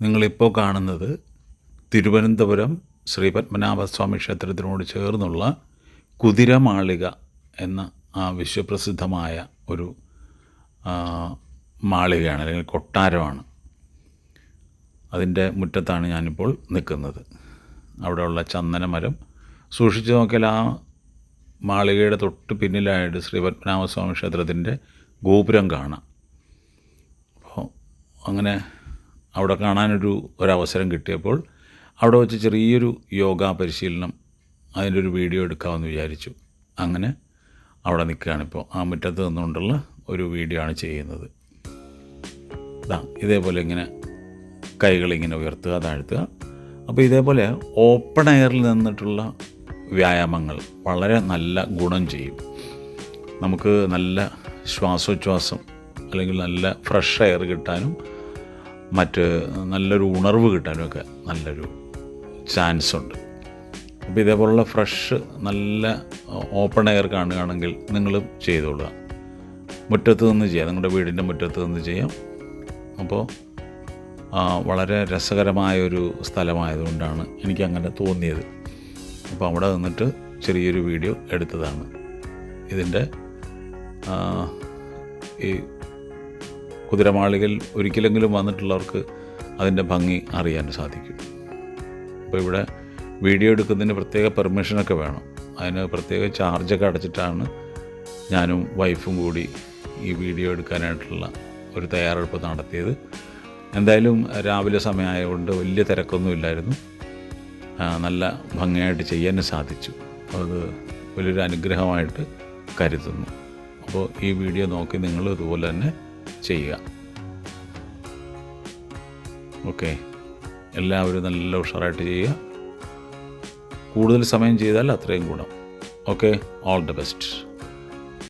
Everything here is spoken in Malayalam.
നിങ്ങളിപ്പോൾ കാണുന്നത് തിരുവനന്തപുരം ശ്രീ പത്മനാഭസ്വാമി ക്ഷേത്രത്തിനോട് ചേർന്നുള്ള കുതിരമാളിക എന്ന വിശ്വപ്രസിദ്ധമായ ഒരു മാളികയാണ്, അല്ലെങ്കിൽ കൊട്ടാരമാണ്. അതിൻ്റെ മുറ്റത്താണ് ഞാനിപ്പോൾ നിൽക്കുന്നത്. അവിടെയുള്ള ചന്ദനമരം സൂക്ഷിച്ചു നോക്കിയാൽ ആ മാളികയുടെ തൊട്ട് പിന്നിലായിട്ട് ശ്രീ പത്മനാഭസ്വാമി ക്ഷേത്രത്തിൻ്റെ ഗോപുരം കാണാം. അപ്പോൾ അങ്ങനെ അവിടെ ഒരവസരം കിട്ടിയപ്പോൾ അവിടെ വെച്ച് ചെറിയൊരു യോഗ പരിശീലനം, അതിൻ്റെ ഒരു വീഡിയോ എടുക്കാമെന്ന് വിചാരിച്ചു. അങ്ങനെ അവിടെ നിൽക്കുകയാണിപ്പോൾ. ആ മുറ്റത്ത് നിന്നുകൊണ്ടുള്ള ഒരു വീഡിയോ ആണ് ചെയ്യുന്നത്. ഇതേപോലെ ഇങ്ങനെ കൈകളിങ്ങനെ ഉയർത്തുക, താഴ്ത്തുക. അപ്പോൾ ഇതേപോലെ ഓപ്പൺ എയറിൽ നിന്നിട്ടുള്ള വ്യായാമങ്ങൾ വളരെ നല്ല ഗുണം ചെയ്യും. നമുക്ക് നല്ല ശ്വാസോച്ഛ്വാസം അല്ലെങ്കിൽ നല്ല ഫ്രഷ് എയർ കിട്ടാനും മറ്റ് നല്ലൊരു ഉണർവ് കിട്ടാനുമൊക്കെ നല്ലൊരു ചാൻസ് ഉണ്ട്. അപ്പോൾ ഇതേപോലുള്ള ഫ്രഷ് നല്ല ഓപ്പൺ എയർ കാണുകയാണെങ്കിൽ നിങ്ങളും ചെയ്തോളുക. മുറ്റത്ത് നിന്ന് ചെയ്യാം, നിങ്ങളുടെ വീടിൻ്റെ മുറ്റത്ത് നിന്ന് ചെയ്യാം. അപ്പോൾ വളരെ രസകരമായൊരു സ്ഥലമായതുകൊണ്ടാണ് എനിക്കങ്ങനെ തോന്നിയത്. അപ്പോൾ അവിടെ നിന്നിട്ട് ചെറിയൊരു വീഡിയോ എടുത്തതാണ്. ഇതിൻ്റെ ഈ കുതിരമാളികയിൽ ഒരിക്കലെങ്കിലും വന്നിട്ടുള്ളവർക്ക് അതിൻ്റെ ഭംഗി അറിയാൻ സാധിക്കും. അപ്പോൾ ഇവിടെ വീഡിയോ എടുക്കുന്നതിന് പ്രത്യേക പെർമിഷനൊക്കെ വേണം. അതിന് പ്രത്യേക ചാർജൊക്കെ അടച്ചിട്ടാണ് ഞാനും വൈഫും കൂടി ഈ വീഡിയോ എടുക്കാനായിട്ടുള്ള ഒരു തയ്യാറെടുപ്പ് നടത്തിയത്. എന്തായാലും രാവിലെ സമയമായതുകൊണ്ട് വലിയ തിരക്കൊന്നും ഇല്ലായിരുന്നു. നല്ല ഭംഗിയായിട്ട് ചെയ്യാൻ സാധിച്ചു. അത് വലിയൊരു അനുഗ്രഹമായിട്ട് കരുതുന്നു. അപ്പോൾ ഈ വീഡിയോ നോക്കി നിങ്ങൾ ഇതുപോലെ തന്നെ ചെയ്യുക. ഓക്കെ, എല്ലാവരും നല്ല ഉഷാറായിട്ട് ചെയ്യുക. കൂടുതൽ സമയം ചെയ്താൽ അത്രയും ഗുണം. Okay, all the best.